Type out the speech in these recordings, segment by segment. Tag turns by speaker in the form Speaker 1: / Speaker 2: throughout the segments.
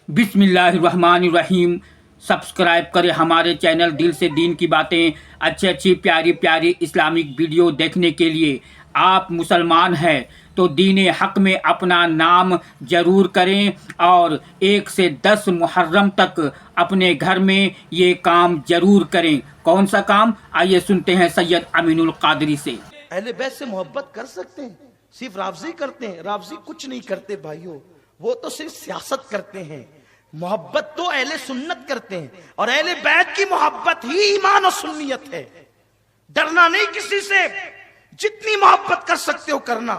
Speaker 1: बिस्मिल्लाहिर्रहमानिर्रहीम। सब्सक्राइब करें हमारे चैनल दिल से दीन की बातें, अच्छी अच्छी प्यारी प्यारी इस्लामिक वीडियो देखने के लिए। आप मुसलमान हैं तो दीन हक में अपना नाम ज़रूर करें और 1 से 10 मुहर्रम तक अपने घर में ये काम ज़रूर करें। कौन सा काम, आइए सुनते हैं सैयद अमीनुल कादरी से।
Speaker 2: अहले बैत से मोहब्बत कर सकते हैं, सिर्फ रावजी करते हैं। रावजी कुछ नहीं करते भाइयों, वो तो सिर्फ सियासत करते हैं। मोहब्बत तो अहले सुन्नत करते हैं, और अहले बैत की मोहब्बत ही ईमान और सुन्नियत है। डरना नहीं किसी से, जितनी मोहब्बत कर सकते हो करना,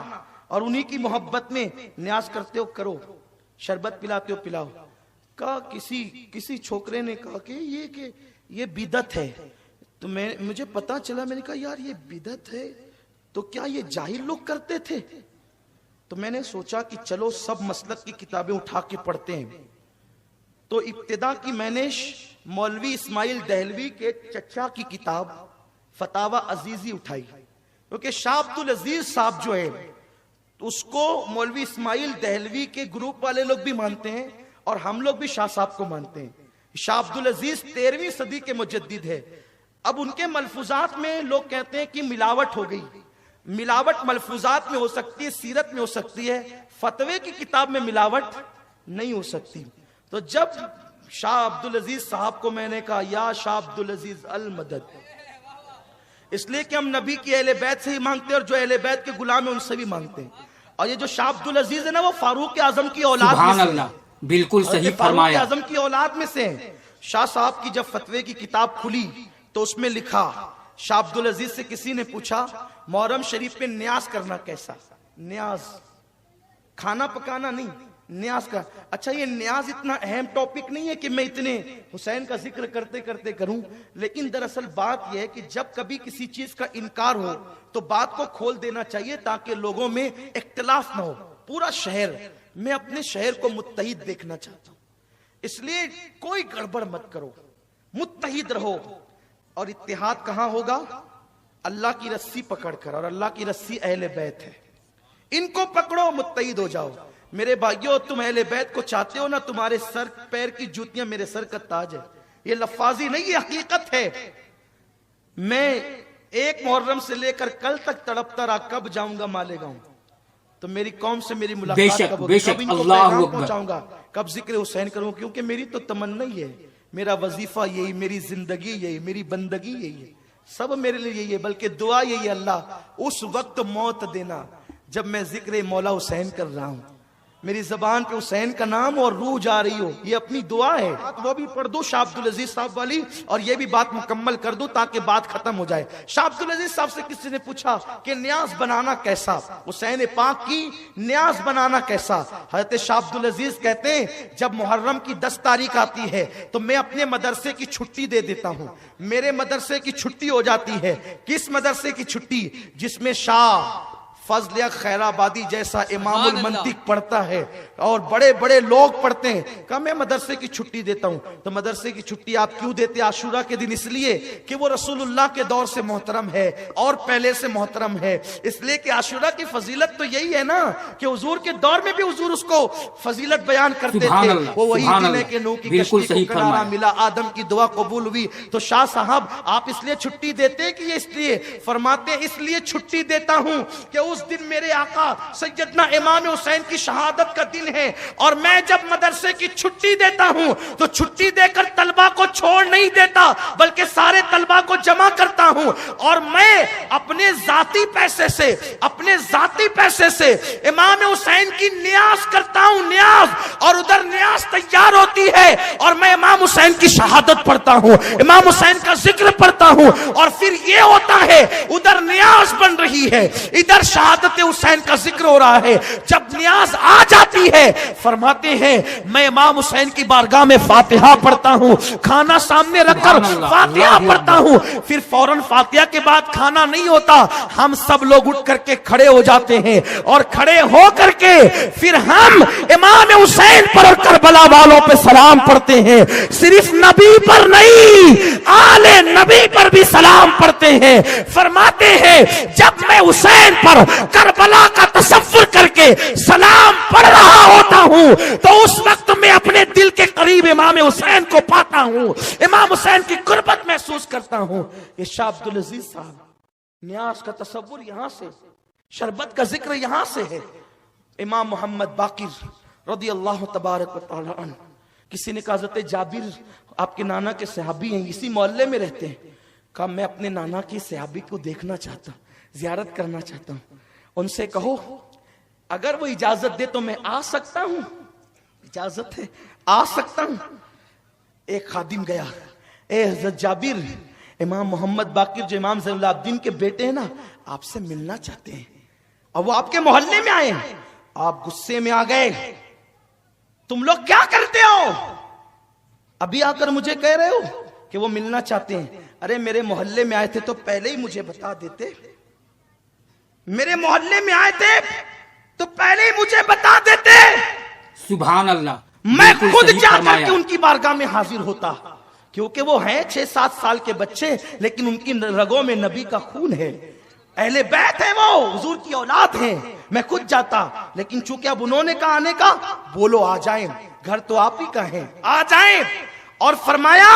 Speaker 2: और उन्हीं की मोहब्बत में न्याज करते हो करो, शरबत पिलाते हो पिलाओ। कहा किसी छोकरे ने कहा कि ये बिदत है, तो मुझे पता चला। मैंने कहा यार ये बिदत है तो क्या ये जाहिल लोग करते थे? तो मैंने सोचा कि चलो सब मसलक की किताबें उठा के पढ़ते हैं। तो इब्तिदा की मैंने मौलवी इस्माइल दहलवी के चचा की किताब फतावा अजीजी उठाई, क्योंकि शाह अब्दुल अजीज साहब जो है उसको मौलवी इस्माइल दहलवी के ग्रुप वाले लोग भी मानते हैं, और हम लोग भी शाह साहब को मानते हैं। शाह अब्दुल अजीज 13वीं सदी के मुजद्दिद है। अब उनके मलफूजात में लोग कहते हैं कि मिलावट हो गई। मिलावट मलफूजात में हो सकती है, सीरत में हो सकती है, फतवे की किताब में मिलावट नहीं हो सकती। तो जब शाह अब्दुल अजीज साहब को मैंने कहा या शाह अब्दुल अजीज अल मदद, इसलिए कि हम नबी की अहले बैत से ही मांगते हैं, और जो अहले बैत के गुलाम है उनसे भी मांगते हैं। और ये जो शाह अब्दुल अजीज है ना, वो फारूक आजम की औलाद में से है।
Speaker 1: बिल्कुल सही फरमाया,
Speaker 2: आजम की औलाद में से है। शाह साहब की जब फतवे की किताब खुली तो उसमें लिखा, शाह अब्दुल अजीज से किसी ने पूछा मुहर्रम शरीफ में न्याज करना कैसा? न्याज खाना पकाना नहीं, न्याज का। अच्छा, ये न्याज इतना अहम टॉपिक नहीं है कि मैं इतने हुसैन का जिक्र करते करते करूं, लेकिन दरअसल बात यह है कि जब कभी किसी चीज का इनकार हो तो बात को खोल देना चाहिए, ताकि लोगों में इख्तिलाफ ना हो। पूरा शहर, मैं अपने शहर को मुत्तहिद देखना चाहता हूं, इसलिए कोई गड़बड़ मत करो, मुत्तहिद रहो। और इत्तिहाद कहां होगा? अल्लाह की रस्सी पकड़कर, और अल्लाह की रस्सी अहले बैत है। इनको पकड़ो, मुत्तहिद हो जाओ। मेरे भाइयों, तुम अहले बैत को चाहते हो ना, तुम्हारे सर पैर की जूतियां मेरे सर का ताज है। ये लफ्फाजी नहीं, ये हकीकत है। मैं 1 मुहर्रम से लेकर कल तक तड़पता रहा, कब जाऊंगा मालेगांव, तो मेरी कौम से मेरी मुलाकात कब होगी, कब इनको पैगाम पहुंचाऊंगा, कब जिक्र हुसैन करूंगा, क्योंकि मेरी तो तमन्ना ही है, मेरा वजीफा यही, मेरी जिंदगी यही, मेरी बंदगी यही है, सब मेरे लिए यही है। बल्कि दुआ यही है, अल्लाह उस वक्त मौत देना जब मैं जिक्र मौला हुसैन कर रहा हूं, मेरी जबान पे हुसैन का नाम और रूह जा रही हो, ये अपनी दुआ है। वो भी पढ़ दो शाह अब्दुल अजीज साहब वाली, और ये भी बात मुकम्मल कर दो ताकि बात खत्म हो जाए। शाह अब्दुल अजीज साहब से किसी ने पूछा कि न्याज बनाना कैसा, हुसैन पाक की न्याज बनाना कैसा? हजरत शाह अब्दुल अजीज कहते हैं, जब मुहर्रम की 10 तारीख आती है तो मैं अपने मदरसे की छुट्टी दे देता हूं। मेरे मदरसे की छुट्टी हो जाती है। किस मदरसे की छुट्टी? जिसमें शाह फजल खैराबादी जैसा इमामुल मंतिक पढ़ता है और बड़े बड़े लोग पढ़ते हैं। कब मैं मदरसे की छुट्टी देता हूं, तो मदरसे की छुट्टी आप क्यों देते? आशूरा के दिन इसलिए कि वो रसूलुल्लाह के दौर से मोहतरम है और पहले से मोहतरम है। इसलिए कि आशूरा की फजीलत तो यही है ना कि हुजूर के दौर में भी हुजूर उसको फजीलत बयान करते थे। वो वही दिन है कि नूह की कश्ती को किनारा मिला, आदम की दुआ कबूल हुई। तो शाह साहब, आप इसलिए छुट्टी देते हैं कि ये इसलिए फरमाते, इसलिए छुट्टी देता हूं कि उस दिन मेरे आका सैयदना इमाम हुसैन की शहादत का दिन है, और मैं जब मदरसे की छुट्टी देता हूं तो छुट्टी देकर तलबा को छोड़ नहीं देता, बल्कि सारे तलबा को जमा करता हूं, और मैं अपने जाती पैसे से इमाम हुसैन की न्याज करता हूं, न्याज। और उधर न्याज तैयार होती है और मैं इमाम हुसैन की शहादत पढ़ता हूं, इमाम हुसैन का जिक्र पढ़ता हूं, और फिर ये होता है, उधर न्याज बन रही है, इधर शहादत हुसैन का जिक्र हो रहा है। जब न्याज आ जाती है, फरमाते हैं मैं इमाम हुसैन की बारगाह में फातिहा पढ़ता हूं, खाना सामने रखकर फातिहा पढ़ता हूं। फिर फौरन फातिहा के बाद खाना नहीं होता, हम सब लोग उठ करके खड़े हो जाते हैं, और खड़े हो करके फिर हम इमाम हुसैन पर और کربلا والوں پہ سلام پڑھتے ہیں، صرف نبی پر نہیں آلے نبی پر بھی سلام پڑھتے ہیں۔ فرماتے ہیں جب میں حسین پر کربلا کا تصور کر کے سلام پڑھ رہا ہوتا ہوں تو اس وقت میں اپنے دل کے قریب امام حسین کو پاتا ہوں، امام حسین کی قربت محسوس کرتا ہوں۔ یہ شاہ عبدالعزیز صاحب، نیاز کا تصور یہاں سے، شربت کا ذکر یہاں سے ہے۔ امام محمد باقر رضی اللہ تبارک و تعالی عنہ، کسی نے کہا حضرت جابر آپ کے نانا کے صحابی ہیں، اسی محلے میں رہتے ہیں، کہا میں اپنے نانا کی صحابی کو دیکھنا چاہتا ہوں، زیارت کرنا چاہتا ہوں، ان سے کہو اگر وہ اجازت دے تو میں آ سکتا ہوں؟ اجازت ہے، آ سکتا ہوں۔ ایک خادم گیا، اے حضرت جابر، امام محمد باقر جو امام زین العابدین کے بیٹے ہیں نا، آپ سے ملنا چاہتے ہیں، اور وہ آپ کے محلے میں آئے ہیں۔ آپ غصے میں آ گئے، تم لوگ کیا کرتے ہو؟ ابھی آ کر مجھے کہہ رہے ہو کہ وہ ملنا چاہتے ہیں؟ ارے میرے محلے میں آئے تھے تو پہلے ہی مجھے بتا دیتے، میرے محلے میں آئے تھے تو پہلے ہی مجھے بتا دیتے،
Speaker 1: سبحان اللہ،
Speaker 2: میں خود جا کر کے ان کی بارگاہ میں حاضر ہوتا، کیونکہ وہ ہیں 6-7 سال کے بچے لیکن ان کی رگوں میں نبی کا خون ہے، اہل بیت ہے، وہ حضور کی اولاد ہیں۔ میں خود جاتا، لیکن چونکہ اب انہوں نے کہا آنے کا، بولو آ جائیں، گھر تو آپ ہی کا ہے، آ جائیں۔ اور فرمایا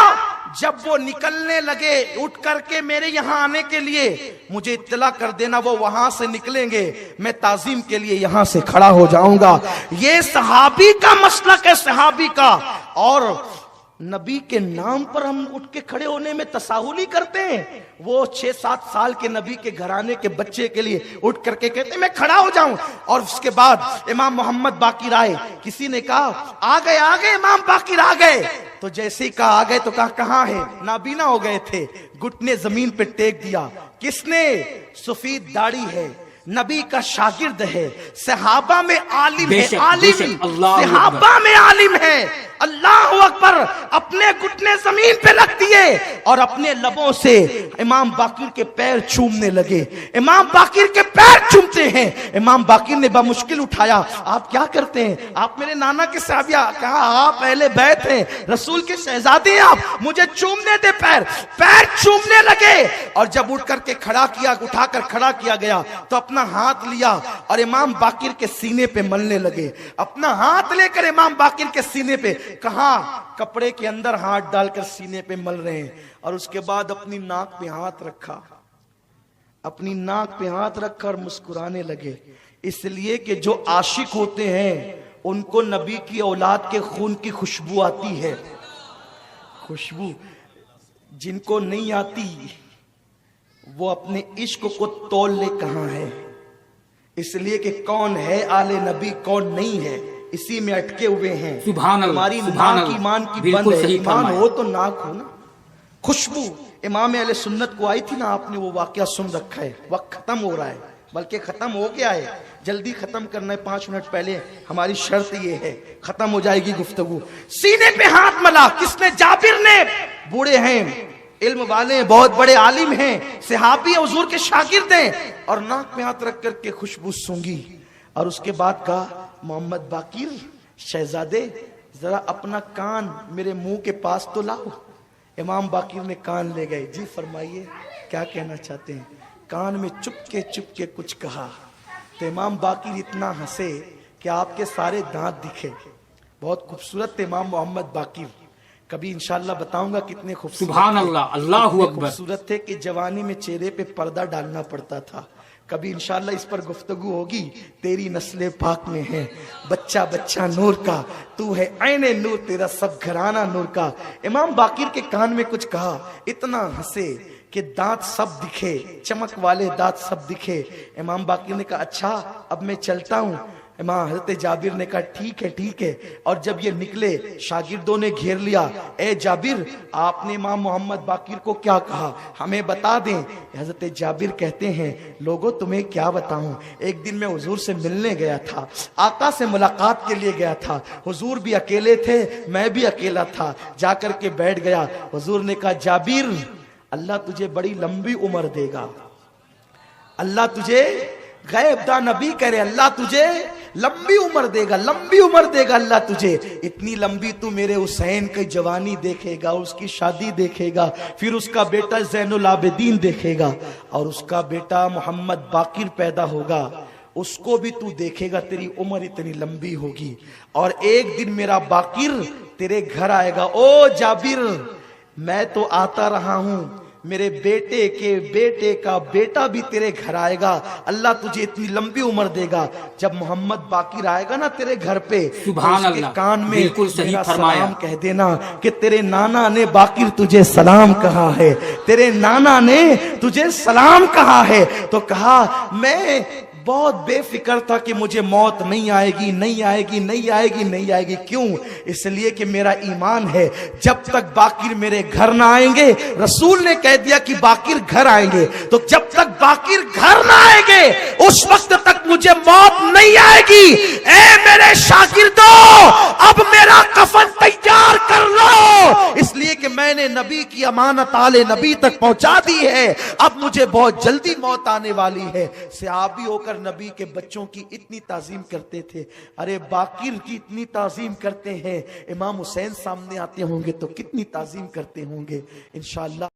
Speaker 2: جب وہ نکلنے لگے اٹھ کر کے میرے یہاں آنے کے لیے، مجھے اطلاع کر دینا، وہ وہاں سے نکلیں گے، میں تعظیم کے لیے یہاں سے کھڑا ہو جاؤں گا۔ یہ صحابی کا مسلک ہے، صحابی کا۔ اور نبی کے نام پر ہم اٹھ کے کھڑے ہونے میں تساہل ہی کرتے ہیں، وہ 6-7 سال کے نبی کے گھرانے کے بچے کے لیے اٹھ کر کے کہتے ہیں میں کھڑا ہو جاؤں۔ اور اس کے بعد امام محمد باقر آئے، کسی نے کہا آ گئے امام باقر آ گئے، تو جیسے ہی کہا آ گئے تو کہا کہاں ہے؟ نابینا ہو گئے تھے، گھٹنے زمین پہ ٹیک دیا۔ کس نے؟ سفید داڑھی ہے، نبی کا شاگرد ہے، صحابہ میں عالم ہے، عالم، صحابہ میں عالم ہے۔ اللہ اکبر، اپنے گھٹنے زمین پہ رکھ دیے اور اپنے لبوں سے امام باقر کے پیر چومنے لگے۔ امام باقر کے پیر چومتے ہیں، امام باقر نے بمشکل اٹھایا، آپ کیا کرتے ہیں؟ آپ میرے نانا کے صحابی، کہا آپ اہل بیت ہیں، رسول کے شہزادے ہیں، آپ مجھے چومنے دے۔ پیر چومنے لگے، اور جب اٹھ کر کے کھڑا کیا، اٹھا کر کھڑا کیا گیا تو اپنا ہاتھ لیا اور امام باقر کے سینے پہ ملنے لگے۔ اپنا ہاتھ لے کر امام باقر کے سینے پہ، کہاں؟ کپڑے کے اندر ہاتھ ڈال کر سینے پہ مل رہے ہیں۔ اور اس کے بعد اپنی ناک پہ ہاتھ رکھا، اپنی ناک پہ ہاتھ رکھ کر مسکرانے لگے، اس لیے کہ جو عاشق ہوتے ہیں ان کو نبی کی اولاد کے خون کی خوشبو آتی ہے، خوشبو۔ جن کو نہیں آتی وہ اپنے عشق کو تول لے کہاں ہے، اس لیے کہ کون ہے آل نبی کون نہیں ہے، اسی میں اٹکے ہوئے ہیں۔
Speaker 1: سبحان اللہ،
Speaker 2: ہماری
Speaker 1: سبحان
Speaker 2: ناک
Speaker 1: اللہ،
Speaker 2: ایمان کی بند
Speaker 1: بالکل
Speaker 2: ہے،
Speaker 1: صحیح
Speaker 2: ایمان
Speaker 1: فرمایا۔
Speaker 2: ہو تو ناک ہو نا، خوشبو۔ امام اہل سنت کو آئی تھی نا، آپ نے وہ واقعہ سن رکھا ہے، وقت ختم ہو رہا ہے، بلکہ ختم ہو گیا ہے، جلدی ختم کرنا ہے، 5 منٹ پہلے ہماری شرط یہ ہے، ختم ہو جائے گی گفتگو۔ سینے پہ ہاتھ ملا، کس نے؟ جابر نے۔ بوڑھے ہیں، علم والے ہیں، بہت بڑے عالم ہیں، صحابی حضور کے شاگرد ہیں، اور ناک پہ ہاتھ رکھ کر کے خوشبو سونگی۔ اور اس کے بعد کہا محمد باقر شہزادے ذرا اپنا کان میرے منہ کے پاس تو لاؤ۔ امام باقر نے کان لے گئے، جی فرمائیے کیا کہنا چاہتے ہیں؟ کان میں چپ کے کچھ کہا تو امام باقر اتنا ہنسے کہ آپ کے سارے دانت دکھے۔ بہت خوبصورت تھے امام محمد باقر، کبھی انشاءاللہ بتاؤں گا کتنے خوبصورت،
Speaker 1: سبحان اللہ، اللہ اکبر،
Speaker 2: خوبصورت تھے کہ جوانی میں چہرے پہ پردہ ڈالنا پڑتا تھا۔ کبھی انشاءاللہ اس پر گفتگو ہوگی۔ تیری نسل پاک میں ہے بچہ بچہ نور کا، تو ہے عین نور، تیرا سب گھرانہ نور کا۔ امام باقر کے کان میں کچھ کہا، اتنا ہنسے کہ دانت سب دکھے، چمک والے دانت سب دکھے۔ امام باقر نے کہا اچھا اب میں چلتا ہوں۔ امام حضرت جابر نے کہا ٹھیک ہے۔ اور جب یہ نکلے شاگردوں نے گھیر لیا، اے جابر آپ نے امام محمد باقر کو کیا کہا، ہمیں بتا دیں۔ حضرت جابر کہتے ہیں لوگوں تمہیں کیا بتاؤں، ایک دن میں حضور سے ملنے گیا تھا، آقا سے ملاقات کے لیے گیا تھا، حضور بھی اکیلے تھے میں بھی اکیلا تھا، جا کر کے بیٹھ گیا۔ حضور نے کہا جابر اللہ تجھے بڑی لمبی عمر دے گا، اللہ تجھے غیب دا نبی کرے، اللہ تجھے लंबी उम्र देगा अल्लाह तुझे, इतनी लंबी तू मेरे हुसैन की जवानी देखेगा, उसकी शादी देखेगा, फिर उसका बेटा ज़ैनुल आबिदीन देखेगा, और उसका बेटा मोहम्मद बाकिर पैदा होगा, उसको भी तू देखेगा, तेरी उम्र इतनी लंबी होगी, और एक दिन मेरा बाकिर तेरे घर आएगा। ओ जाबिर, मैं तो आता रहा हूं, मेरे बेटे के बेटे का बेटा भी तेरे घर आएगा, अल्लाह तुझे इतनी लंबी उम्र देगा। जब मोहम्मद बाकिर आएगा ना तेरे घर पे,
Speaker 1: सुभान
Speaker 2: तो उसके
Speaker 1: अल्लाह,
Speaker 2: कान में
Speaker 1: बिल्कुल सही
Speaker 2: मेरा
Speaker 1: फरमाया।
Speaker 2: सलाम कह देना कि तेरे नाना ने बाकिर तुझे सलाम कहा है, तेरे नाना ने तुझे सलाम कहा है। तो कहा मैं बहुत बेफिक्र था कि मुझे मौत नहीं आएगी, नहीं आएगी, नहीं आएगी, नहीं आएगी। क्यों? इसलिए कि मेरा ईमान है जब तक बाकिर मेरे घर ना आएंगे, रसूल ने कह दिया कि बाकिर घर आएंगे, तो जब तक बाकिर घर ना आएंगे उस वक्त तक मुझे मौत नहीं आएगी। ए मेरे शागिर्दों, अब मेरा कफन तैयार कर लो, इसलिए कि मैंने नबी की अमानत आले नबी तक पहुंचा दी है, अब मुझे बहुत जल्दी मौत आने वाली है। सहाबी होकर नबी के बच्चों की इतनी ताजीम करते थे, अरे बाकिर की इतनी ताजीम करते हैं, इमाम हुसैन सामने आते होंगे तो कितनी ताजीम करते होंगे। इंशाअल्लाह